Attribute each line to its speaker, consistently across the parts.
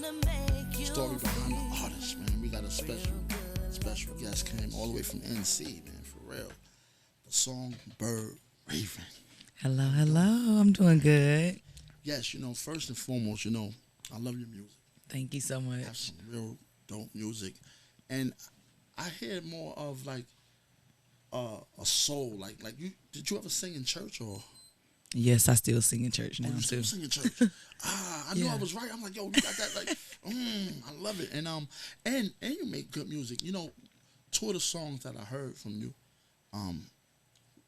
Speaker 1: Story behind the artist, man. We got a special guest came all the way from NC, man, for real. The Songbird Raven.
Speaker 2: Hello,
Speaker 1: How you doing?
Speaker 2: hello. I'm doing good.
Speaker 1: Yes, first and foremost, I love your music.
Speaker 2: Thank you so
Speaker 1: Have
Speaker 2: much.
Speaker 1: some real dope music, and I hear more of like a soul. Like you, did you ever sing in church or?
Speaker 2: Yes, I still sing in church
Speaker 1: Oh,
Speaker 2: now
Speaker 1: you
Speaker 2: too.
Speaker 1: still sing in church? I knew I
Speaker 2: Yeah.
Speaker 1: was right. I'm like, yo, you got that, like, I love it. And you make good music. Two of the songs that I heard from you, um,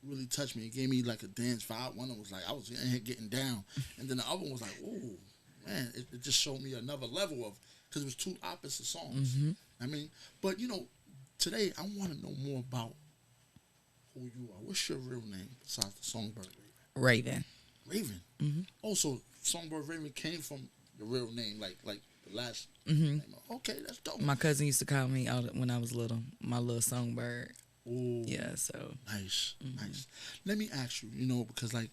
Speaker 1: really touched me. It gave me like a dance vibe. One of them was like I was in here getting down, and then the other one was like, oh man, it just showed me another level of because it was two opposite songs. I mean, but today I want to know more about who you are. What's your real name besides the Songbird
Speaker 2: Raven.
Speaker 1: Raven?
Speaker 2: hmm
Speaker 1: Also, Songbird Raven came from your real name, like the last
Speaker 2: hmm
Speaker 1: name. Okay, that's dope.
Speaker 2: My cousin used to call me out when I was little, my little songbird.
Speaker 1: Ooh,
Speaker 2: Yeah, so
Speaker 1: nice, nice. Let me ask you, because like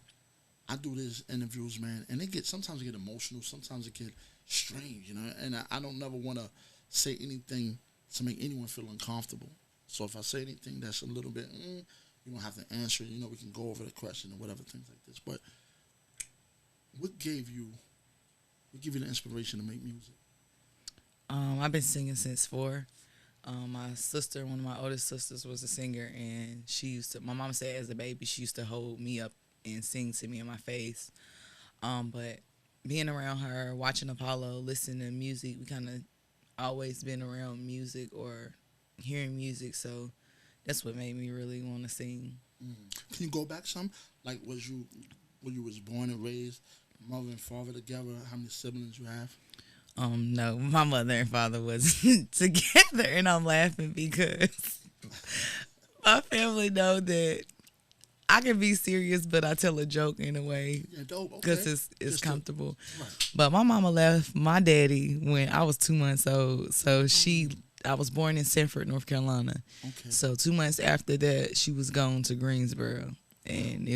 Speaker 1: I do these interviews, man, and sometimes it get emotional, sometimes it get strange, and I don't never want to say anything to make anyone feel uncomfortable. So if I say anything that's a little bit, you don't have to answer. We can go over the question or whatever, things like this. But what gave you the inspiration to make music?
Speaker 2: I've been singing since 4. My sister, one of my oldest sisters, was a singer, and she used to. My mom said as a baby, she used to hold me up and sing to me in my face. But being around her, watching Apollo, listening to music, we kind of always been around music or hearing music, so that's what made me really want to sing.
Speaker 1: Can you go back some? Like, when you was born and raised, mother and father together? How many siblings you have?
Speaker 2: No, my mother and father was together, and I'm laughing because my family know that I can be serious, but I tell a joke in a way
Speaker 1: Yeah, dope. Okay.
Speaker 2: because it's
Speaker 1: Just
Speaker 2: comfortable.
Speaker 1: Right.
Speaker 2: But my mama left my daddy when I was 2 months old, so I was born in Sanford, North Carolina.
Speaker 1: Okay.
Speaker 2: So 2 months after that, she was gone to Greensboro, and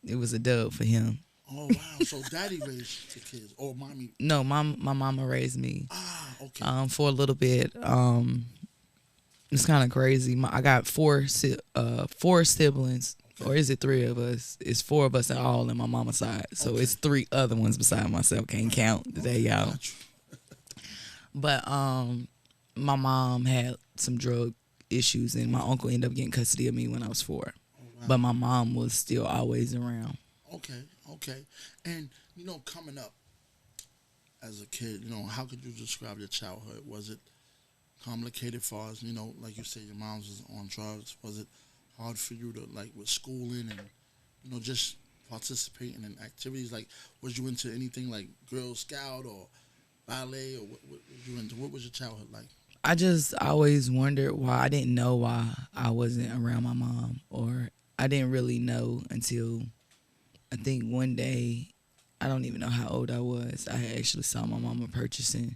Speaker 2: it was a dub for him.
Speaker 1: Oh wow! So daddy raised the kids, or mommy?
Speaker 2: No, my mama raised me
Speaker 1: Okay.
Speaker 2: for a little bit. It's kind of crazy. I got four siblings, or is it 3 of us? It's 4 of us at all in my mama's side. So
Speaker 1: Okay.
Speaker 2: it's 3 other ones beside myself. Can't count today, y'all.
Speaker 1: Gotcha.
Speaker 2: But my mom had some drug issues, and my uncle ended up getting custody of me when I was 4.
Speaker 1: Oh, wow.
Speaker 2: But my mom was still always around.
Speaker 1: Okay. And coming up as a kid, how could you describe your childhood? Was it complicated for us? Like you said, your mom was on drugs. Was it hard for you to like with schooling and just participating in activities? Like, was you into anything like Girl Scout or ballet, or what was you into? What was your childhood like?
Speaker 2: I just always wondered why I didn't know why I wasn't around my mom, or I didn't really know until I think one day, I don't even know how old I was. I actually saw my mama purchasing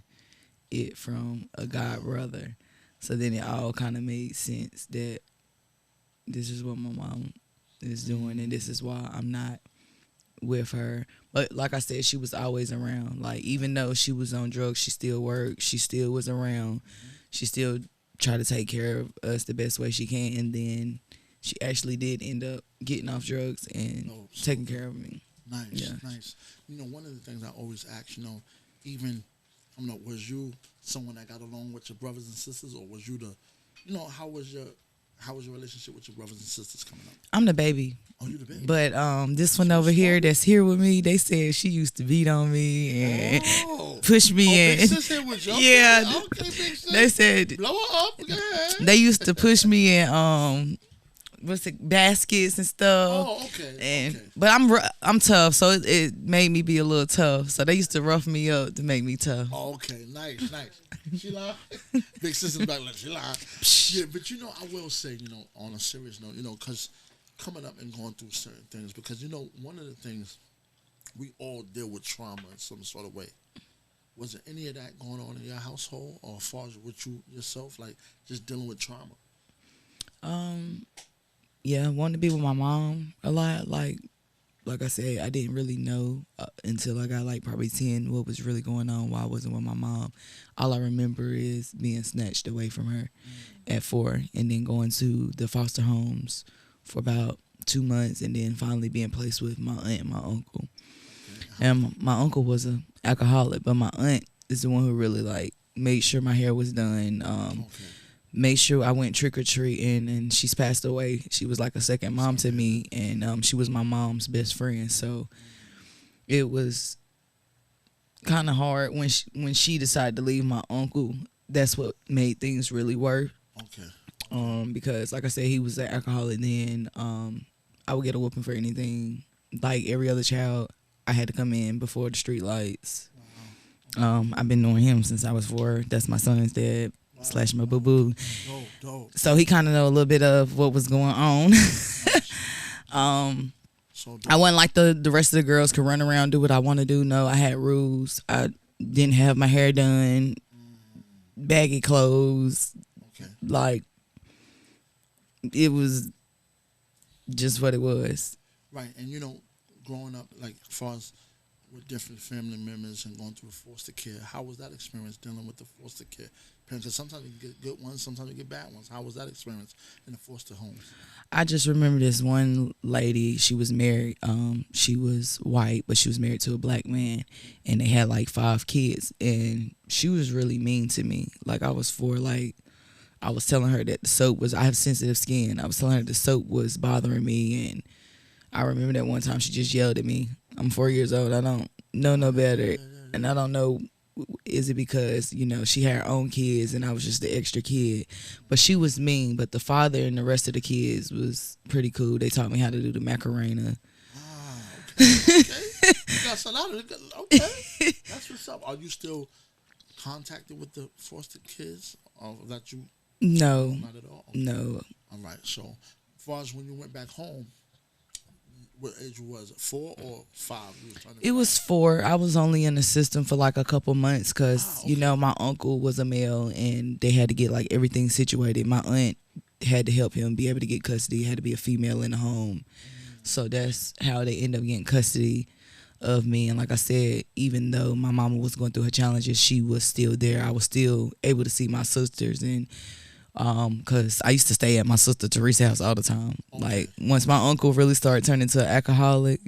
Speaker 2: it from a god brother. So then it all kind of made sense that this is what my mom is doing, and this is why I'm not with her. But like I said, she was always around. Like, even though she was on drugs, she still worked. She still was around. She still tried to take care of us the best way she can. And then she actually did end up getting off drugs and
Speaker 1: Oh, so
Speaker 2: taking care of me.
Speaker 1: nice,
Speaker 2: Yeah.
Speaker 1: nice. One of the things I always ask, even was you someone that got along with your brothers and sisters, or was you how was your relationship with your brothers and sisters coming up?
Speaker 2: I'm the baby.
Speaker 1: Oh, you the baby.
Speaker 2: But this one
Speaker 1: So
Speaker 2: over here
Speaker 1: smart.
Speaker 2: that's here with me, they said she used to beat on me and
Speaker 1: Oh.
Speaker 2: push me in.
Speaker 1: Big sis here with you.
Speaker 2: Yeah.
Speaker 1: Okay, big sis.
Speaker 2: They said
Speaker 1: Blow her up. Go ahead.
Speaker 2: they used to push me in baskets and stuff.
Speaker 1: Oh, okay.
Speaker 2: And
Speaker 1: Okay.
Speaker 2: but I'm tough, so it made me be a little tough. So they used to rough me up to make me tough.
Speaker 1: Oh, okay. Nice. She lied. Big sister's back like she lied. Yeah, but I will say, on a serious note, because coming up and going through certain things, because one of the things we all deal with trauma in some sort of way. Was there any of that going on in your household, or as far as with you yourself, like just dealing with trauma?
Speaker 2: Yeah, wanted to be with my mom a lot. Like, like I said, I didn't really know until I got like probably 10 what was really going on while I wasn't with my mom. All I remember is being snatched away from her at 4 and then going to the foster homes for about 2 months and then finally being placed with my aunt and my uncle. And my uncle was a alcoholic, but my aunt is the one who really like made sure my hair was done. Made sure I went trick or treating, and she's passed away. She was like a second mom to me, and she was my mom's best friend. So it was kind of hard when she decided to leave my uncle. That's what made things really worse. Because like I said, he was an alcoholic. Then I would get a whooping for anything. Like every other child, I had to come in before the street lights. I've been knowing him since I was 4. That's my son's dad. / my boo-boo. So he kind of know a little bit of what was going on. I wasn't like the rest of the girls could run around, do what I want to do. No, I had rules. I didn't have my hair done, baggy clothes. Like, it was just what it was.
Speaker 1: Right, and growing up, like, as far as with different family members and going through foster care, how was that experience dealing with the foster care parents? Because sometimes you get good ones, sometimes you get bad ones. How was that experience in the foster homes?
Speaker 2: I just remember this one lady. She was married. She was white, but she was married to a black man, and they had like 5 kids. And she was really mean to me. Like I was 4. Like I was telling her that the soap was. I have sensitive skin. I was telling her the soap was bothering me, and I remember that one time she just yelled at me. I'm 4 years old. I don't know no better, and I don't know. Is it because, she had her own kids and I was just the extra kid? But she was mean, but the father and the rest of the kids was pretty cool. They taught me how to do the Macarena.
Speaker 1: Okay. You got some out of it. Okay. That's what's up. Are you still contacted with the foster kids? Or that you?
Speaker 2: No.
Speaker 1: Not at all? Okay.
Speaker 2: No.
Speaker 1: All right. So, as far as when you went back home, what age was it? 4 or 5?
Speaker 2: It was 4. I was only in the system for like a couple months because, my uncle was a male and they had to get like everything situated. My aunt had to help him be able to get custody. It had to be a female in the home. So that's how they ended up getting custody of me. And like I said, even though my mama was going through her challenges, she was still there. I was still able to see my sisters, and because I used to stay at my sister Teresa's house all the time. Like once my uncle really started turning to an alcoholic,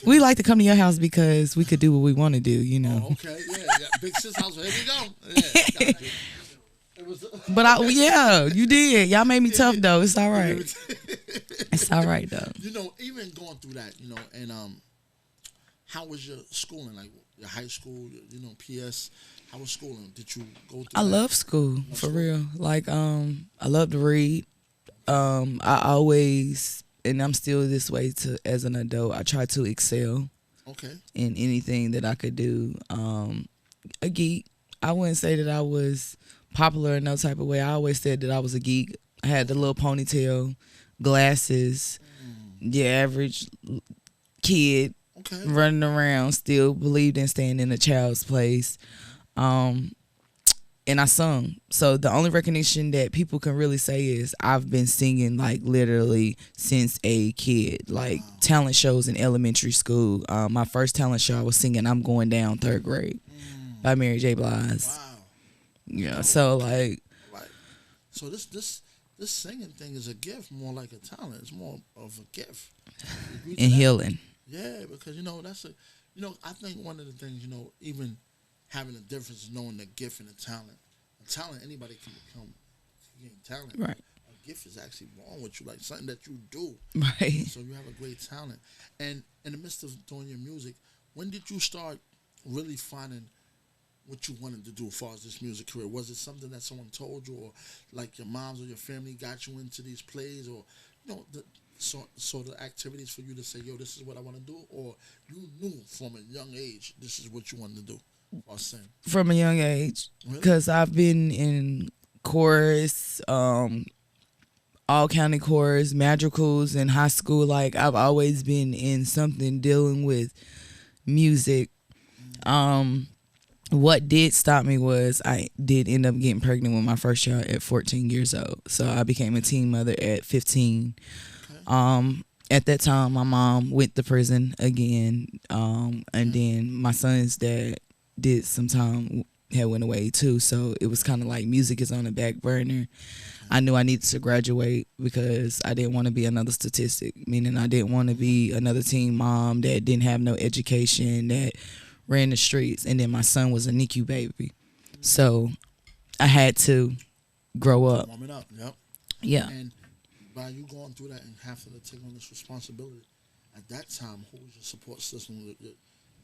Speaker 2: we like to come to your house because we could do what we want to do,
Speaker 1: okay, yeah, big sis house. Here we go. Yeah, it was,
Speaker 2: but you did. Y'all made me tough though. It's all right. It's all right though.
Speaker 1: Even going through that, and how was your schooling? Like your high school, PS. How was schooling? Did you go through?
Speaker 2: I love school, for real. Like, I love to read. I always, and I'm still this way as an adult. I try to excel. In anything that I could do. A geek. I wouldn't say that I was popular in no type of way. I always said that I was a geek. I had the little ponytail, glasses, the average kid running around. Still believed in staying in a child's place. And I sung. So the only recognition that people can really say is I've been singing like literally since a kid, like talent shows in elementary school. My first talent show I was singing I'm Going Down 3rd grade by Mary J. Blige.
Speaker 1: Wow.
Speaker 2: Yeah. So like.
Speaker 1: Right. So this singing thing is a gift, more like a talent. It's more of a gift.
Speaker 2: And healing.
Speaker 1: Yeah, because that's I think one of the things even having a difference is knowing the gift and the talent. A talent, anybody can become talent.
Speaker 2: Right.
Speaker 1: A gift is actually born with you, like something that you do.
Speaker 2: Right.
Speaker 1: So you have a great talent. And in the midst of doing your music, when did you start really finding what you wanted to do as far as this music career? Was it something that someone told you, or like your moms or your family got you into these plays, or the sort of activities for you to say, yo, this is what I want to do? Or you knew from a young age this is what you wanted to do?
Speaker 2: From a young age, because I've been in chorus, all county chorus, madrigals in high school. Like I've always been in something dealing with music. What did stop me was I did end up getting pregnant with my first child at 14 years old. So I became a teen mother at 15. At that time, my mom went to prison again, and then my son's dad did some time, had went away too. So it was kind of like music is on the back burner. I knew I needed to graduate because I didn't want to be another statistic, meaning I didn't want to be another teen mom that didn't have no education, that ran the streets. And then my son was a NICU baby. So I had to grow up.
Speaker 1: Warm it up, yep.
Speaker 2: Yeah.
Speaker 1: And by you going through that and having to take on this responsibility, at that time, who was your support system? Your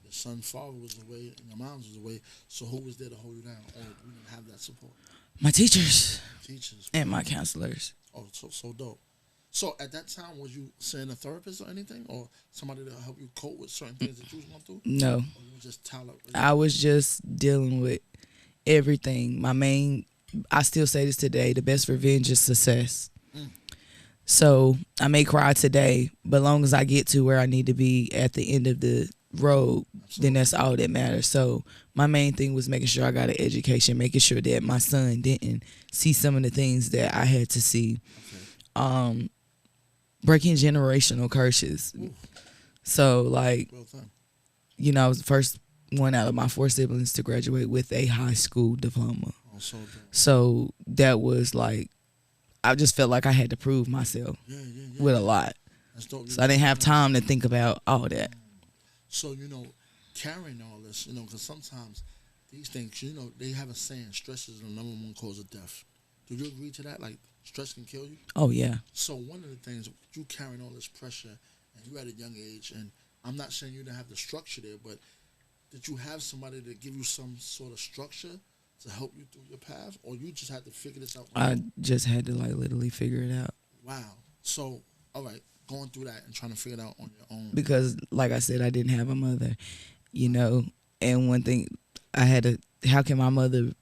Speaker 1: son's father was away and your mom was away, so who was there to hold you down? Or you didn't have that support?
Speaker 2: My teachers.
Speaker 1: Teachers.
Speaker 2: And my counselors.
Speaker 1: Oh, so dope. So at that time, was you seeing a therapist or anything? Or somebody to help you cope with certain things that you was going through?
Speaker 2: No.
Speaker 1: Or you were just
Speaker 2: I was just dealing with everything. I still say this today, the best revenge is success. So I may cry today, but long as I get to where I need to be at the end of the road, then that's all that matters. So my main thing was making sure I got an education, making sure that my son didn't see some of the things that I had to see. Okay. Breaking generational curses. Ooh. So like, I was the first one out of my 4 siblings to graduate with a high school diploma. Oh, so that was like, I just felt like I had to prove myself with a lot. So I didn't have time to think about all that.
Speaker 1: So, carrying all this, because sometimes these things, they have a saying, stress is the number one cause of death. Do you agree to that? Like, stress can kill you?
Speaker 2: Oh, yeah.
Speaker 1: So one of the things, you carrying all this pressure, and you at a young age, and I'm not saying you didn't have the structure there, but did you have somebody to give you some sort of structure to help you through your path, or you just had to figure this out?
Speaker 2: I just had to literally figure it out.
Speaker 1: Wow. So, all right, going through that and trying to figure it out on your own.
Speaker 2: Because, like I said, I didn't have a mother, and one thing how can my mother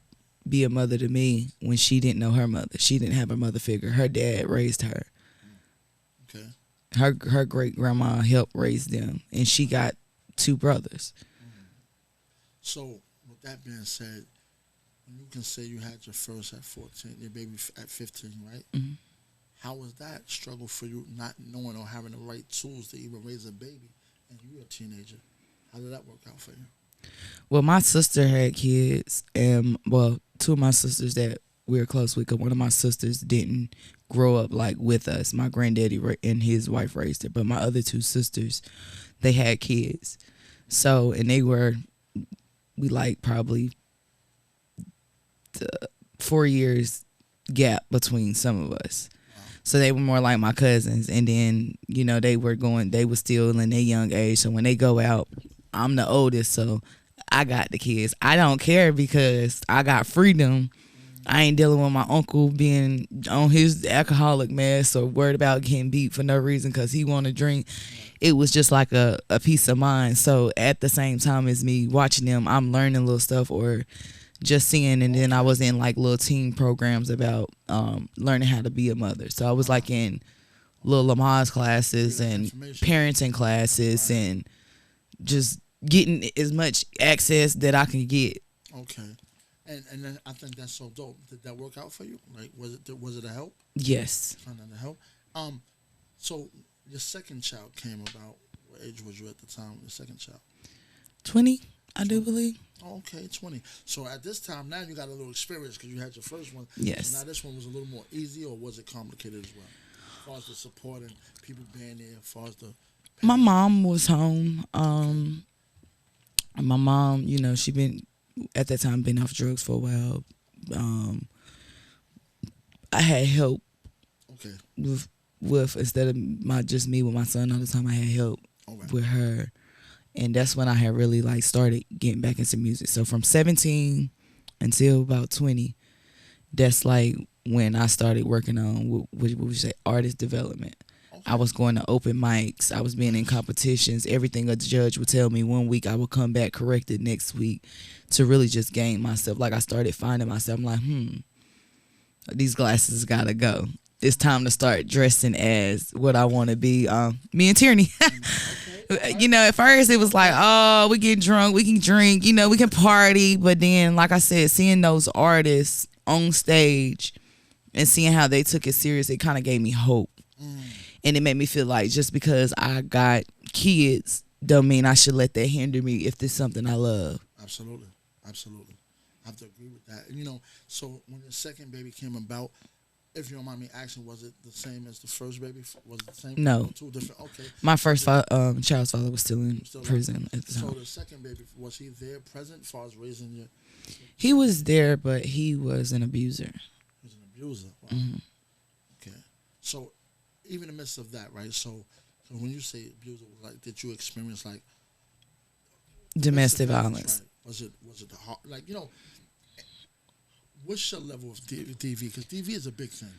Speaker 2: be a mother to me when she didn't know her mother? She didn't have a mother figure. Her dad raised her.
Speaker 1: Okay.
Speaker 2: Her great grandma helped raise them, and she got 2 brothers.
Speaker 1: So, with that being said, you can say you had your first at 14, your baby at 15, right? Mm-hmm. How was that struggle for you, not knowing or having the right tools to even raise a baby, and you were a teenager? How did that work out for you?
Speaker 2: Well, my sister had kids, and 2 of my sisters that we were close with, because one of my sisters didn't grow up like with us. My granddaddy and his wife raised her, but my other 2 sisters, they had kids. So, and we like probably 4 years gap between some of us. Wow. So they were more like my cousins. And then, they were still in their young age. So when they go out, I'm the oldest, so I got the kids. I don't care because I got freedom. I ain't dealing with my uncle being on his alcoholic mess or worried about getting beat for no reason because he want to drink. It was just like a peace of mind. So at the same time as me watching them, I'm learning little stuff or just seeing. And then I was in like little teen programs about learning how to be a mother. So I was like in little Lamaze classes and parenting classes and just getting as much access that I can get.
Speaker 1: Okay. And then I think that's so dope. Did that work out for you? Like, was it a help?
Speaker 2: Yes.
Speaker 1: Found that a help. So your second child came about. What age was you at the time? Your second child.
Speaker 2: 20, I do believe.
Speaker 1: Okay, 20. So at this time now you got a little experience because you had your first one.
Speaker 2: Yes.
Speaker 1: So now this one was a little more easy, or was it complicated as well? As far as the support and people being there, as far as the.
Speaker 2: My mom was home. My mom, she at that time been off drugs for a while. I had help.
Speaker 1: Okay.
Speaker 2: With instead of just me with my son all the time, I had help with her, and that's when I had really started getting back into music. So from 17 until about 20, that's when I started working on what would you say, artist development. I was going to open mics. I was being in competitions. Everything a judge would tell me one week, I would come back corrected next week to really just gain myself. I started finding myself. I'm like, these glasses gotta go. It's time to start dressing as what I want to be. Me and Tierney. At first it was like, oh, we get drunk, we can drink, we can party. But then, like I said, seeing those artists on stage and seeing how they took it serious, it kind of gave me hope. And it made me feel like just because I got kids don't mean I should let that hinder me if this is something I love.
Speaker 1: Absolutely. Absolutely. I have to agree with that. And, so when the second baby came about, if you don't mind me asking, was it the same as the first baby? Was it the same?
Speaker 2: No.
Speaker 1: Two different. Okay.
Speaker 2: My first child's father was still in prison at the time.
Speaker 1: So the second baby, was he there present as far as raising you?
Speaker 2: He was there, but he was an abuser.
Speaker 1: He was an abuser. Wow.
Speaker 2: Mm-hmm.
Speaker 1: Okay. So even in the midst of that, right? So when you say abuser, like, did you experience like
Speaker 2: domestic violence?
Speaker 1: Right? Was it the hard, like, what's your level of DV? Because DV is a big thing.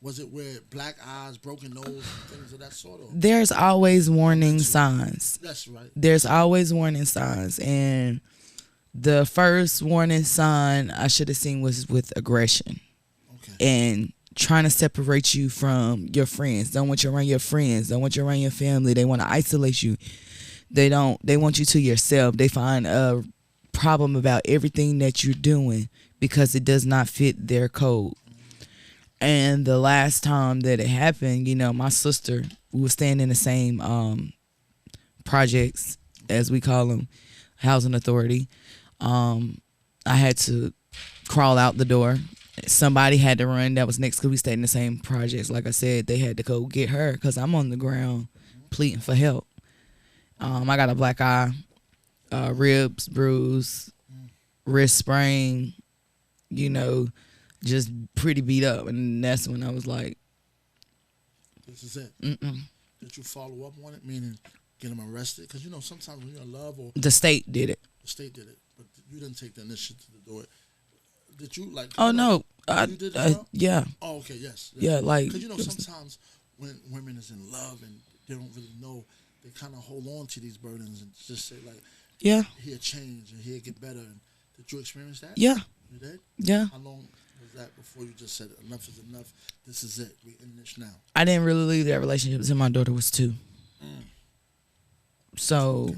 Speaker 1: Was it where black eyes, broken nose, things of that sort? Or?
Speaker 2: There's always warning signs.
Speaker 1: That's right.
Speaker 2: There's always warning signs, and the first warning sign I should have seen was with aggression.
Speaker 1: Okay.
Speaker 2: And trying to separate you from your friends. Don't want you around your friends. Don't want you around your family. They want to isolate you. They want you to yourself. They find a problem about everything that you're doing because it does not fit their code. And the last time that it happened, my sister, we were staying in the same projects, as we call them, housing authority. I had to crawl out the door. Somebody had to run that was next because we stayed in the same projects. Like I said, they had to go get her because I'm on the ground pleading for help. I got a black eye, ribs bruised, wrist sprain, just pretty beat up. And that's when I was like,
Speaker 1: this is it.
Speaker 2: Mm-mm.
Speaker 1: Did you follow up on it, meaning get him arrested? Because, sometimes when you're in love or...
Speaker 2: The state did it.
Speaker 1: The state did it, but you didn't take the initiative to do it. Did you, like...
Speaker 2: Oh, no.
Speaker 1: You did as well?
Speaker 2: Yeah.
Speaker 1: Oh, okay, yes.
Speaker 2: Yeah, like...
Speaker 1: Because, sometimes when women is in love and they don't really know, they kind of hold on to these burdens and just say, like...
Speaker 2: Yeah.
Speaker 1: He'll change and he'll get better. And did you experience that?
Speaker 2: Yeah.
Speaker 1: You did?
Speaker 2: Yeah.
Speaker 1: How long was that before you just said, enough is enough, this is it, we in this now?
Speaker 2: I didn't really leave that relationship until my daughter was 2. So,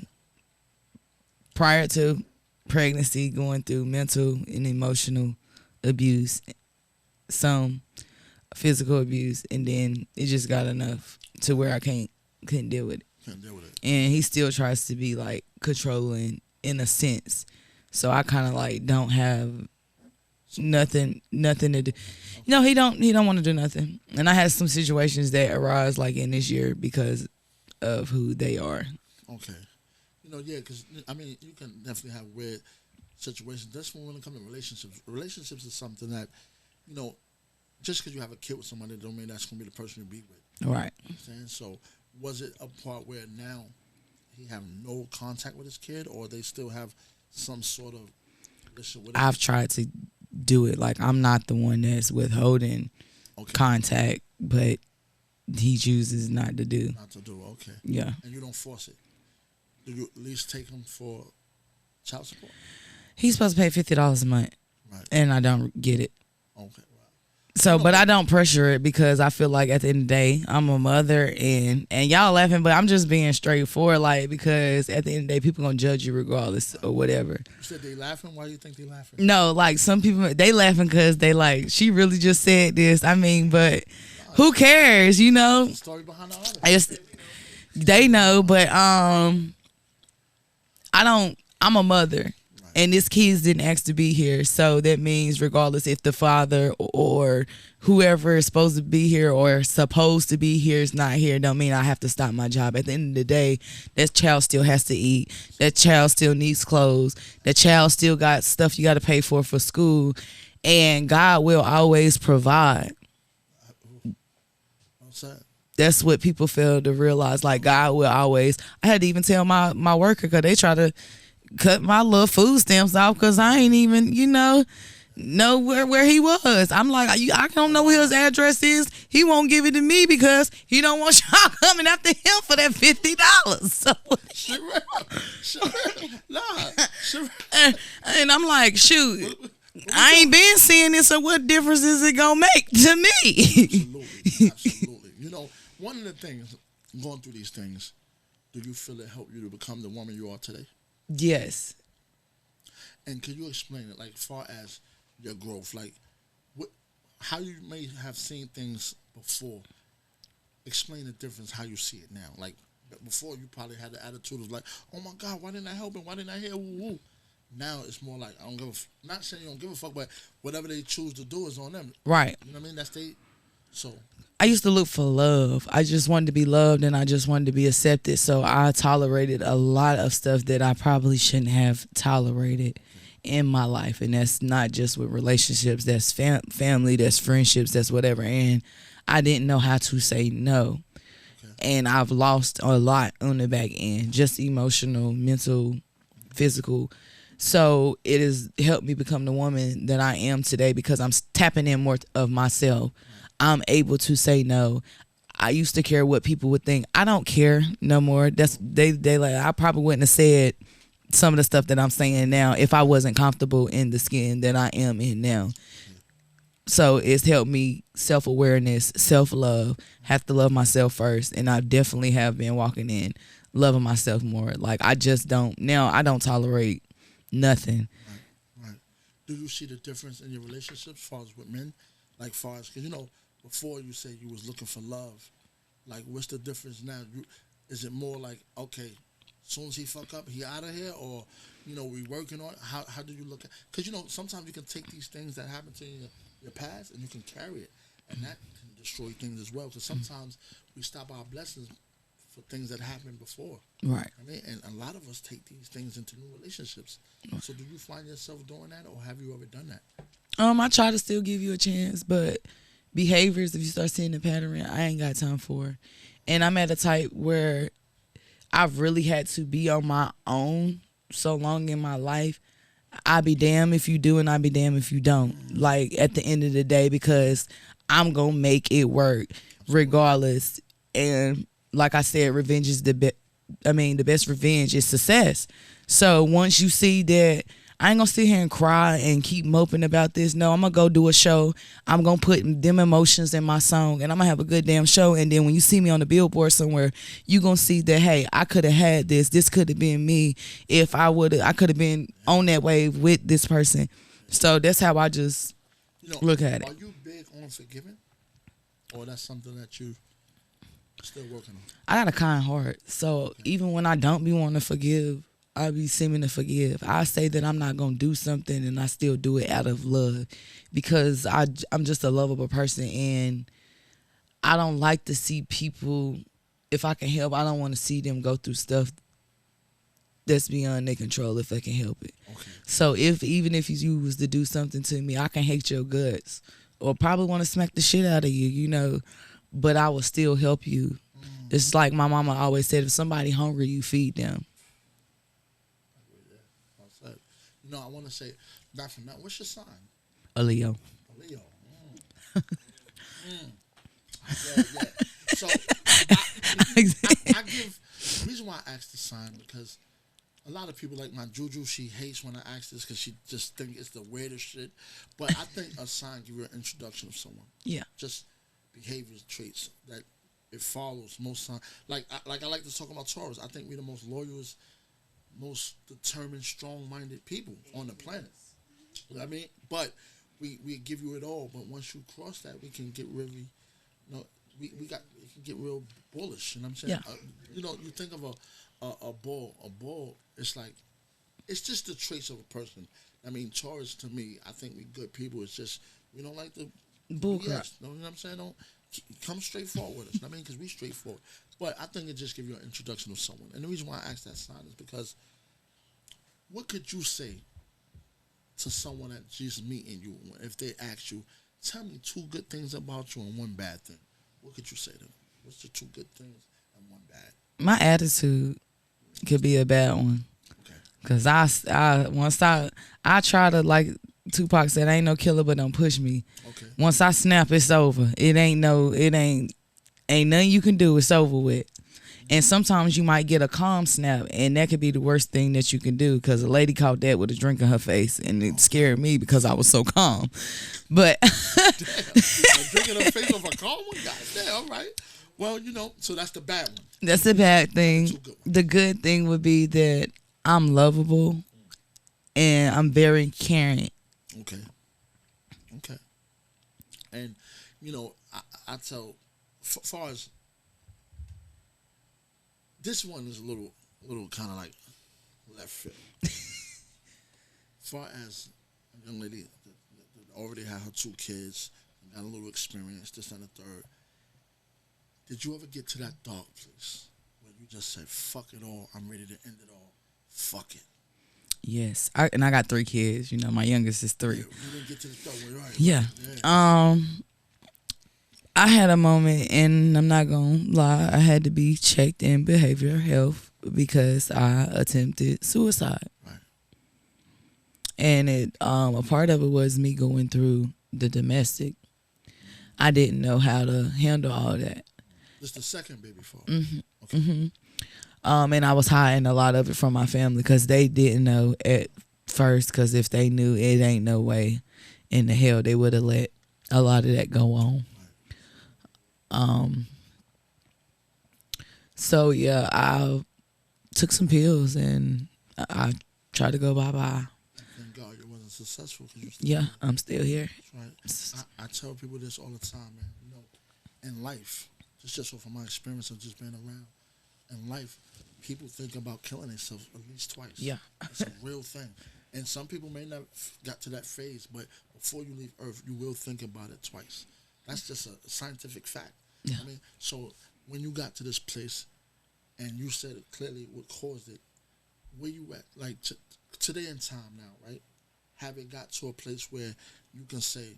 Speaker 2: prior to pregnancy, going through mental and emotional abuse, some physical abuse, and then it just got enough to where I couldn't deal with it.
Speaker 1: Couldn't deal with it.
Speaker 2: And he still tries to be like controlling in a sense. So I kind of like don't have nothing to do. He don't want to do nothing. And I had some situations that arise like in this year because of who they are.
Speaker 1: Okay. Yeah, because, you can definitely have weird situations. That's when it comes to relationships. Relationships is something that, just because you have a kid with somebody don't mean that's going to be the person you be with.
Speaker 2: Right.
Speaker 1: You know what I'm saying? So, was it a part where now he have no contact with his kid, or they still have some sort of relationship with him?
Speaker 2: I've tried to do it. Like, I'm not the one that's withholding contact, but he chooses not to do.
Speaker 1: Not to do, okay.
Speaker 2: Yeah.
Speaker 1: And you don't force it. Do you at least take him for child support?
Speaker 2: He's supposed to pay $50 a month.
Speaker 1: Right.
Speaker 2: And I don't get it.
Speaker 1: Okay, wow.
Speaker 2: So, but I don't pressure it because I feel like at the end of the day, I'm a mother and y'all laughing, but I'm just being straightforward, like, because at the end of the day, people gonna judge you regardless or whatever.
Speaker 1: You said they laughing? Why do you think they laughing?
Speaker 2: No, like some people, they laughing because they like, she really just said this. But who cares, The
Speaker 1: story behind the artist.
Speaker 2: They know, but I'm a mother. And this kids didn't ask to be here, so that means regardless if the father or whoever is supposed to be here or supposed to be here is not here, don't mean I have to stop my job. At the end of the day, that child still has to eat. That child still needs clothes. That child still got stuff you got to pay for school, and God will always provide. That's what people fail to realize. Like, God will always. I had to even tell my worker because they try to cut my little food stamps off because I ain't even, know where he was. I'm like, I don't know where his address is. He won't give it to me because he don't want y'all coming after him for that $50. So, and I'm like, shoot, I ain't been seeing this, so what difference is it gonna make to me?
Speaker 1: Absolutely. One of the things, going through these things, do you feel it helped you to become the woman you are today?
Speaker 2: Yes.
Speaker 1: And can you explain it, like, far as your growth, like, how you may have seen things before, explain the difference how you see it now. Like before, you probably had the attitude of like, "Oh my God, why didn't I help him? Why didn't I hear woo woo?" Now it's more like I don't give a not saying you don't give a fuck, but whatever they choose to do is on them.
Speaker 2: Right.
Speaker 1: You know what I mean? That's they. So
Speaker 2: I used to look for love. I just wanted to be loved and I just wanted to be accepted. So I tolerated a lot of stuff that I probably shouldn't have tolerated in my life. And that's not just with relationships, that's family, that's friendships, that's whatever. And I didn't know how to say no.
Speaker 1: okay.
Speaker 2: And I've lost a lot on the back end, just emotional, mental, physical. So it has helped me become the woman that I am today because I'm tapping in more of myself. I'm able to say no. I used to care what people would think. I don't care no more. That's they like I probably wouldn't have said some of the stuff that I'm saying now if I wasn't comfortable in the skin that I am in now. So it's helped me self-awareness, self-love, have to love myself first. And I definitely have been walking in loving myself more. Like I just don't, now I don't tolerate nothing.
Speaker 1: Right. Do you see the difference in your relationships as far as with men? Like far as, because before you said you was looking for love. Like what's the difference now? Is it more like, okay, as soon as he fuck up, he out of here? Or, we working on it? How do you look at, because, sometimes you can take these things that happen to you in your past and you can carry it. And that can destroy things as well. Because sometimes we stop our blessings for things that happened before.
Speaker 2: Right.
Speaker 1: I mean, and a lot of us take these things into new relationships. So do you find yourself doing that, or have you ever done that?
Speaker 2: I try to still give you a chance, but behaviors, if you start seeing the pattern, I ain't got time for. And I'm at a type where I've really had to be on my own so long in my life. I be damned if you do and I be damned if you don't. Like at the end of the day, because I'm gonna make it work regardless. And like I said, revenge is the best revenge is success. So once you see that, I ain't gonna sit here and cry and keep moping about this. No, I'm gonna go do a show. I'm gonna put them emotions in my song and I'm gonna have a good damn show. And then when you see me on the billboard somewhere, you gonna see that, hey, I could have had this. This could have been me if I could have been on that wave with this person. So that's how I just look at it.
Speaker 1: Are you big on forgiving? Or that's something that you still working on?
Speaker 2: I got a kind heart. So even when I don't be wanting to forgive, I be seeming to forgive. I say that I'm not going to do something and I still do it out of love because I'm just a lovable person and I don't like to see people, if I can help, I don't want to see them go through stuff that's beyond their control if they can help it.
Speaker 1: Okay.
Speaker 2: So even if you was to do something to me, I can hate your guts or probably want to smack the shit out of you, but I will still help you. It's like my mama always said, if somebody hungry, you feed them.
Speaker 1: I want to say, not from that. What's your sign?
Speaker 2: A Leo.
Speaker 1: A Leo. Yeah. So I give. The reason why I asked the sign because a lot of people like my Juju. She hates when I ask this because she just think it's the weirdest shit. But I think a sign give you an introduction of someone.
Speaker 2: Yeah.
Speaker 1: Just behaviors, traits that it follows. Most signs. Like I like to talk about Taurus. I think we're the most loyalist, most determined, strong-minded people on the planet. You know what I mean? But we give you it all. But once you cross that, we can get really, we can get real bullish. You know what I'm saying?
Speaker 2: Yeah.
Speaker 1: You think of a bull. A bull, it's like, it's just the traits of a person. I mean, Taurus, to me, I think we good people. It's just, we don't like the
Speaker 2: bullcrap.
Speaker 1: You know what I'm saying? Don't come straight forward with us. You know what I mean? Because we straightforward. But I think it just gives you an introduction of someone. And the reason why I asked that sign is because what could you say to someone that's just meeting you if they ask you, tell me 2 good things about you and 1 bad thing? What could you say to them? What's the 2 good things and 1 bad?
Speaker 2: My attitude could be a bad one.
Speaker 1: Okay.
Speaker 2: Because I try to, like Tupac said, I ain't no killer, but don't push me.
Speaker 1: Okay.
Speaker 2: Once I snap, it's over. Ain't nothing you can do. It's over with. And sometimes you might get a calm snap, and that could be the worst thing that you can do because a lady caught that with a drink in her face, and it scared me because I was so calm. But
Speaker 1: damn, a drink in her face of a calm one? God damn, all right. Well, so that's the bad one.
Speaker 2: That's the bad thing. The good thing would be that I'm lovable, and I'm very caring.
Speaker 1: Okay. And, I tell, far as This one is a little kind of like left field. As far as a young lady that already had her two kids, got a little experience, this and the third. Did you ever get to that dark place where you just said, "Fuck it all, I'm ready to end it all. Fuck it."
Speaker 2: Yes, and I got 3 kids. You know, my youngest is 3.
Speaker 1: You didn't get to the dark way, right?
Speaker 2: Yeah.
Speaker 1: Yeah.
Speaker 2: I had a moment, and I'm not gonna lie, I had to be checked in behavioral health because I attempted suicide.
Speaker 1: Right.
Speaker 2: And a part of it was me going through the domestic. I didn't know how to handle all that.
Speaker 1: This the second baby father.
Speaker 2: Mm-hmm.
Speaker 1: Okay.
Speaker 2: Mm-hmm. And I was hiding a lot of it from my family because they didn't know at first. Because if they knew, it ain't no way in the hell they would have let a lot of that go on. So yeah, I took some pills and I tried to go bye-bye.
Speaker 1: Thank God you wasn't successful. Cause you
Speaker 2: Yeah, I'm still here.
Speaker 1: That's right. I tell people this all the time, man. You know, in life, just from my experience of just being around, in life, people think about killing themselves at least twice.
Speaker 2: Yeah.
Speaker 1: It's a real thing. And some people may not got to that phase, but before you leave Earth, you will think about it twice. That's just a scientific fact.
Speaker 2: Yeah.
Speaker 1: I mean, so when you got to this place and you said it clearly what caused it, where you at? Like today in time now, right? Have it got to a place where you can say,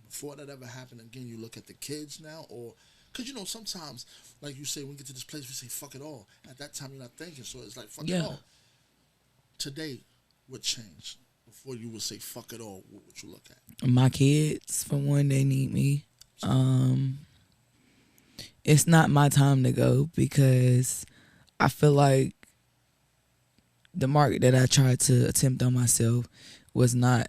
Speaker 1: before that ever happened again, you look at the kids now? Or, because, you know, sometimes, like you say, when we get to this place, we say, fuck it all. At that time, you're not thinking, so it's like, fuck it all. Today, what changed? Before you would say, fuck it all, what would you look at?
Speaker 2: My kids, for one, they need me. It's not my time to go because I feel like the mark that I tried to attempt on myself was not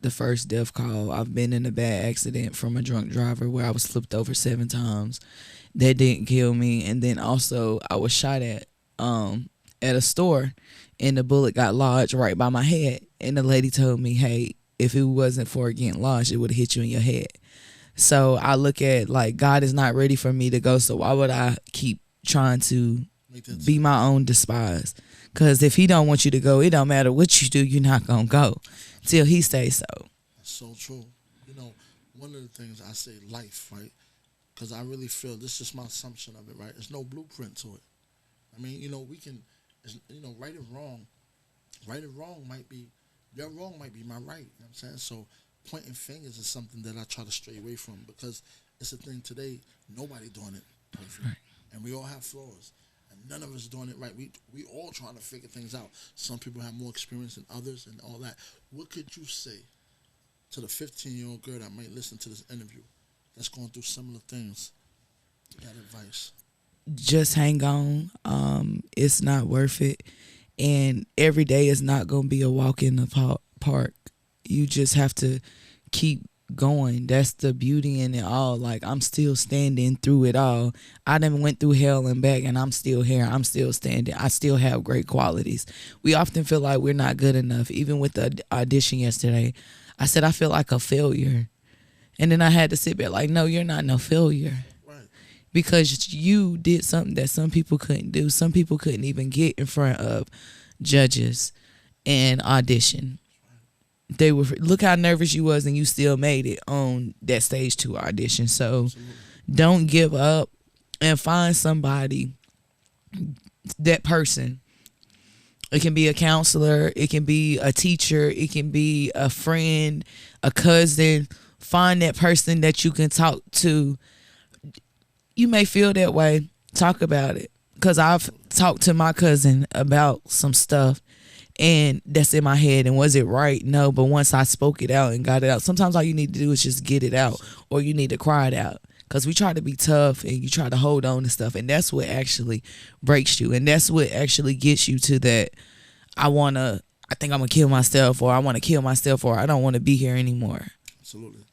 Speaker 2: the first death call. I've been in a bad accident from a drunk driver where I was flipped over 7 times. That didn't kill me. And then also I was shot at a store and the bullet got lodged right by my head. And the lady told me, hey, if it wasn't for it getting lodged, it would have hit you in your head. So I look at like God is not ready for me to go. So why would I keep trying to be my own despise? Because if he don't want you to go, it don't matter what you do, you're not going to go till he says so.
Speaker 1: That's so true. You know, one of the things I say, life, right? Because I really feel, this is my assumption of it, right? There's no blueprint to it. I mean, you know, we can, you know, right and wrong might be, your wrong might be my right. You know what I'm saying? So pointing fingers is something that I try to stray away from because it's a thing today, nobody doing it perfect. Right. And we all have flaws. And none of us doing it right. We all trying to figure things out. Some people have more experience than others and all that. What could you say to the 15-year-old girl that might listen to this interview that's going through similar things? That advice.
Speaker 2: Just hang on. It's not worth it. And every day is not going to be a walk in the park. You just have to keep going. That's the beauty in it all. Like, I'm still standing through it all. I done went through hell and back and I'm still here. I'm still standing. I still have great qualities. We often feel like we're not good enough. Even with the audition yesterday, I said I feel like a failure. And then I had to sit back like, no, you're not no failure. Right. Because you did something that some people couldn't do. Some people couldn't even get in front of judges and audition. They were, look how nervous you was and you still made it on that stage 2 audition. So don't give up and find somebody, that person. It can be a counselor, it can be a teacher, it can be a friend, a cousin. Find that person that you can talk to. You may feel that way, talk about it. Because I've talked to my cousin about some stuff and that's in my head, and was it right? No, but once I spoke it out and got it out, sometimes all you need to do is just get it out, or you need to cry it out, because we try to be tough and you try to hold on to stuff, and that's what actually breaks you, and that's what actually gets you to that I think I'm gonna kill myself, or I want to kill myself, or I don't want to be here anymore.
Speaker 1: Absolutely,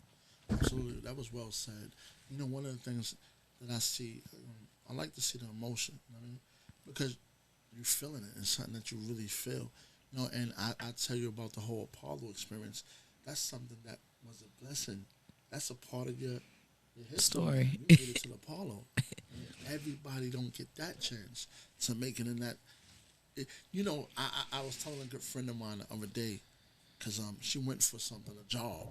Speaker 1: that was well said. You know, one of the things that I see, I like to see the emotion, you know what I mean? Because you're feeling it, it's something that you really feel. You know, and I tell you about the whole Apollo experience. That's something that was a blessing. That's a part of your history.
Speaker 2: Story.
Speaker 1: You made it to the Apollo. Everybody don't get that chance to make it in that. I was telling a good friend of mine the other day, cause she went for something, a job,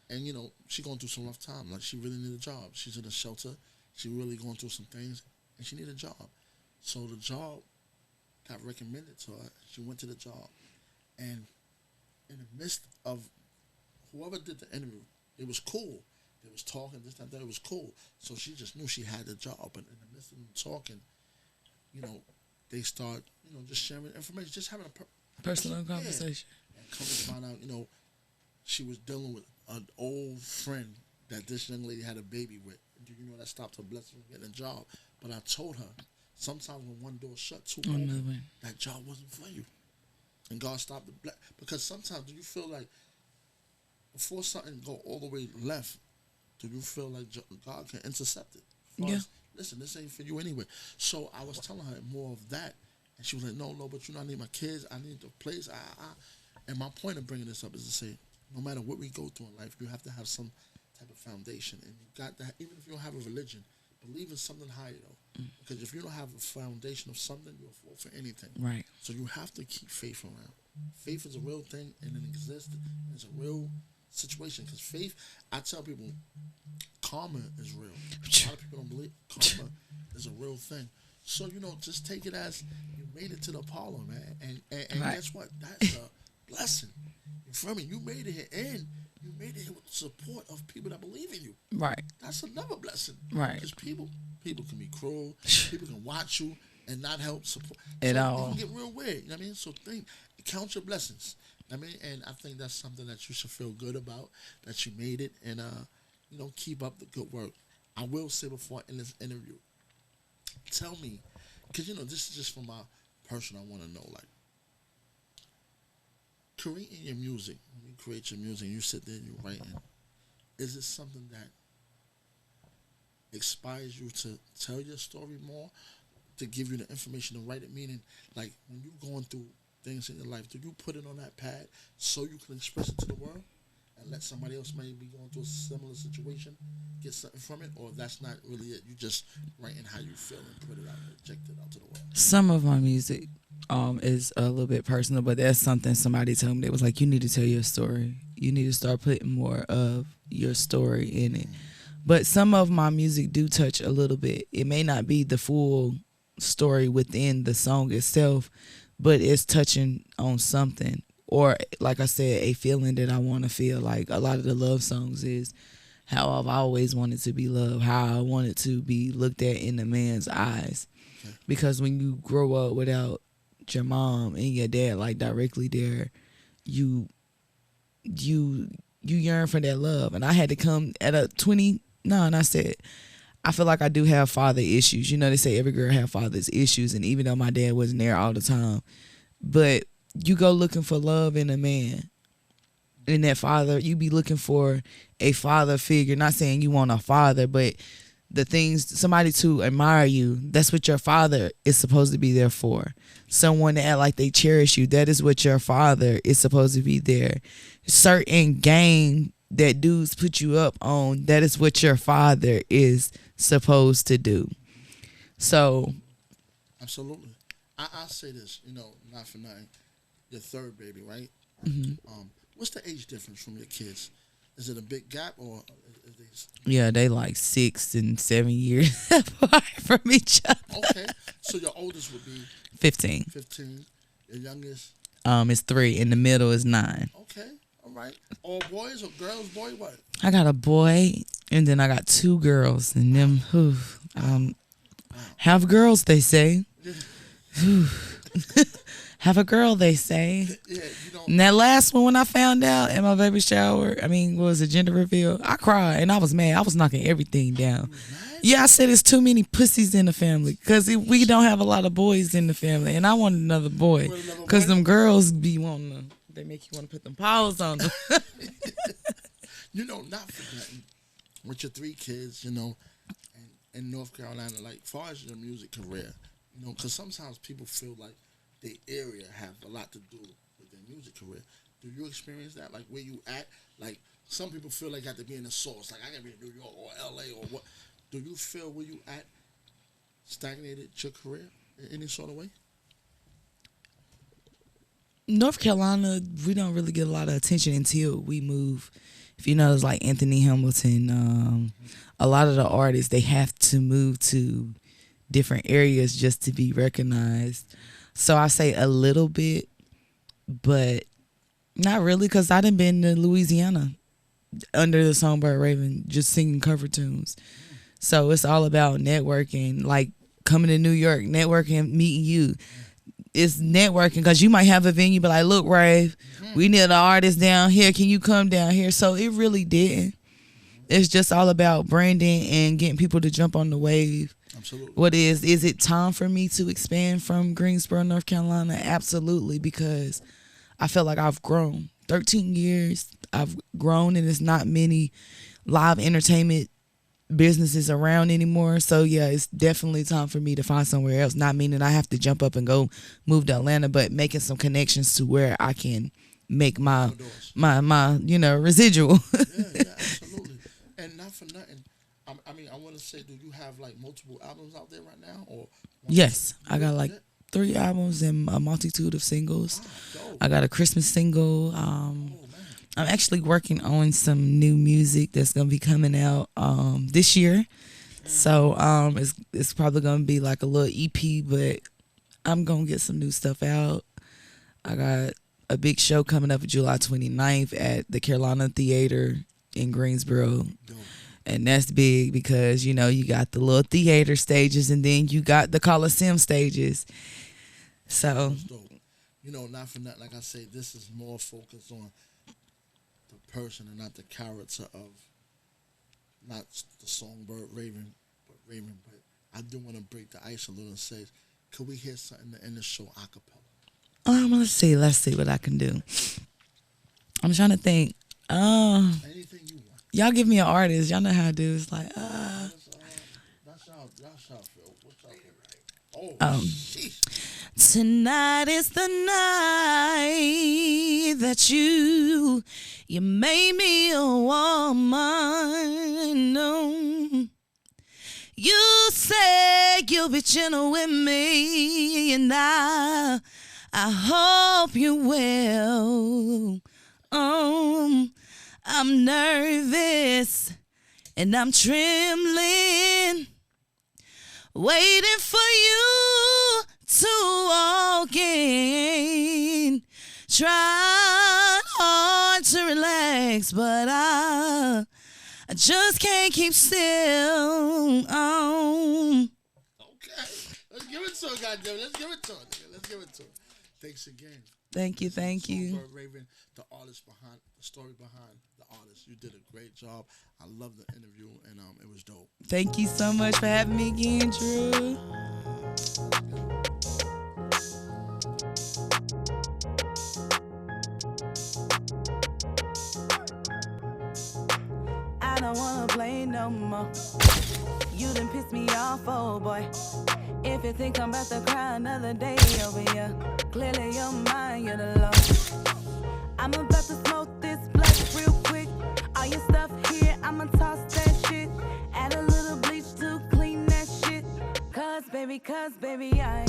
Speaker 1: and she going through some rough time. Like she really need a job. She's in a shelter. She really going through some things, and she need a job. So the job got recommended to her. She went to the job, and in the midst of whoever did the interview, it was cool. They was talking this, that, that. It was cool. So she just knew she had the job. But in the midst of them talking, they start, just sharing information, just having a
Speaker 2: Personal conversation.
Speaker 1: Yeah. And come to find out, she was dealing with an old friend that this young lady had a baby with. Do you know that stopped her blessing from getting a job? But I told her, sometimes when one door shut, two open, that job wasn't for you. And God stopped the because sometimes do you feel like before something go all the way left, do you feel like God can intercept it?
Speaker 2: Yeah.
Speaker 1: Listen, this ain't for you anyway. So I was telling her more of that, and she was like, no, but I need my kids. I need the place. And my point of bringing this up is to say, no matter what we go through in life, you have to have some type of foundation. And you got that, even if you don't have a religion, believe in something higher, though. Because if you don't have a foundation of something, you'll fall for anything.
Speaker 2: Right.
Speaker 1: So you have to keep faith around. Faith is a real thing, and it exists. It's a real situation. Because faith, I tell people, karma is real. A lot of people don't believe karma is a real thing. So, just take it as you made it to the parlor, man. And
Speaker 2: right.
Speaker 1: Guess what? That's a blessing. You feel me? You made it here, and you made it here with the support of people that believe in you.
Speaker 2: Right.
Speaker 1: That's another blessing.
Speaker 2: Right.
Speaker 1: Because people can be cruel. People can watch you and not help support.
Speaker 2: At
Speaker 1: so
Speaker 2: all.
Speaker 1: It can get real weird. You know what I mean? So count your blessings. I mean, and I think that's something that you should feel good about, that you made it, and keep up the good work. I will say before in this interview, tell me, because this is just for my personal. I want to know, like, creating your music. When you create your music, you sit there and you write. Is it something that inspires you to tell your story more, to give you the information to write it? Meaning, like, when you're going through things in your life, do you put it on that pad so you can express it to the world and let somebody else maybe be going through a similar situation get something from it? Or that's not really it? You just writing how you feel and put it out and project it out to the world?
Speaker 2: Some of my music is a little bit personal, but that's something somebody told me. They was like, you need to tell your story. You need to start putting more of your story in it. But some of my music do touch a little bit. It may not be the full story within the song itself, but it's touching on something. Or, like I said, a feeling that I want to feel. Like a lot of the love songs is how I've always wanted to be loved, how I wanted to be looked at in a man's eyes. Okay. Because when you grow up without your mom and your dad, like, directly there, you yearn for that love. And I had to come at a 29, I said, I feel like I do have father issues. They say every girl have father's issues, and even though my dad wasn't there all the time, but you go looking for love in a man. In that father, you be looking for a father figure. Not saying you want a father, but the things, somebody to admire you, that's what your father is supposed to be there for. Someone to act like they cherish you, that is what your father is supposed to be there. Certain game that dudes put you up on, that is what your father is supposed to do. So,
Speaker 1: absolutely. I'll say this, not for nothing. Your third baby, right?
Speaker 2: Mm-hmm.
Speaker 1: What's the age difference from your kids? Is it a big gap, or is
Speaker 2: yeah, they like 6 and 7 years apart from each other.
Speaker 1: Okay, so your oldest would be
Speaker 2: 15.
Speaker 1: 15. Your youngest
Speaker 2: is 3, and the middle is 9.
Speaker 1: Okay, all right. All boys or girls? Boy, what?
Speaker 2: I got a boy, and then I got 2 girls, and them have girls, they say. Have a girl, they say.
Speaker 1: Yeah,
Speaker 2: and that last one, when I found out at my baby shower, what was a gender reveal? I cried, and I was mad. I was knocking everything down. Yeah, I said there's too many pussies in the family, because we don't have a lot of boys in the family, and I want another boy, because them girls be wanting to, they make you want to put them paws on them.
Speaker 1: Not forgetting, with your 3 kids, in North Carolina, like, far as your music career, because sometimes people feel like the area have a lot to do with their music career. Do you experience that? Like, where you at? Like, some people feel they got to be in the source. Like, I got to be in New York or L.A. or what. Do you feel where you at stagnated your career in any sort of way?
Speaker 2: North Carolina, we don't really get a lot of attention until we move. If you notice, like Anthony Hamilton, a lot of the artists, they have to move to different areas just to be recognized. So I say a little bit, but not really, because I done been to Louisiana under the Songbird Raven just singing cover tunes. So it's all about networking, like coming to New York, networking, meeting you. It's networking because you might have a venue, but like, look, Rave, we need an artist down here. Can you come down here? So it really didn't. It's just all about branding and getting people to jump on the wave.
Speaker 1: Absolutely.
Speaker 2: What is it time for me to expand from Greensboro, North Carolina? Absolutely, because I feel like I've grown. 13 years, I've grown, and there's not many live entertainment businesses around anymore. So yeah, it's definitely time for me to find somewhere else. Not meaning I have to jump up and go move to Atlanta, but making some connections to where I can make my residual.
Speaker 1: Yeah, absolutely. And not for nothing. I mean, I want to say, do you have like multiple albums out there right now, or?
Speaker 2: Yes, I got like 3 albums and a multitude of singles.
Speaker 1: Dope.
Speaker 2: I got a Christmas single. I'm actually working on some new music that's gonna be coming out this year. So it's probably gonna be like a little EP, but I'm gonna get some new stuff out. I got a big show coming up July 29th at the Carolina Theater in Greensboro.
Speaker 1: Dope.
Speaker 2: And that's big because, you got the little theater stages and then you got the Coliseum stages. So,
Speaker 1: That's dope. Not for nothing, like I say, this is more focused on the person and not the character of, not the Songbird Raven, but I do want to break the ice a little and say, could we hear something in the show a cappella?
Speaker 2: Let's see what I can do. I'm trying to think.
Speaker 1: Anything you want.
Speaker 2: Y'all give me an artist. Y'all know how to do. It's like,
Speaker 1: That's y'all, Phil. What's up here? Oh, sheesh.
Speaker 2: Tonight is the night that you made me a woman. No. You said you'll be gentle with me, and I hope you will. I'm nervous and I'm trembling, waiting for you to walk in. Tried hard to relax, but I just can't keep still.
Speaker 1: Okay. Let's give it to her, goddammit. Let's give it to her. Thanks again.
Speaker 2: Thank you.
Speaker 1: Songbird Raven, the artist behind the story behind the artist. You did a great job. I love the interview, and it was dope.
Speaker 2: Thank you so much for having me again, Drew. I don't wanna play no more. You done pissed me off, oh boy. If you think I'm about to cry another day over you, clearly your mind, you're the low. I'm about to smoke this blunt real quick. All your stuff here, I'ma toss that shit. Add a little bleach to clean that shit. Cause baby, I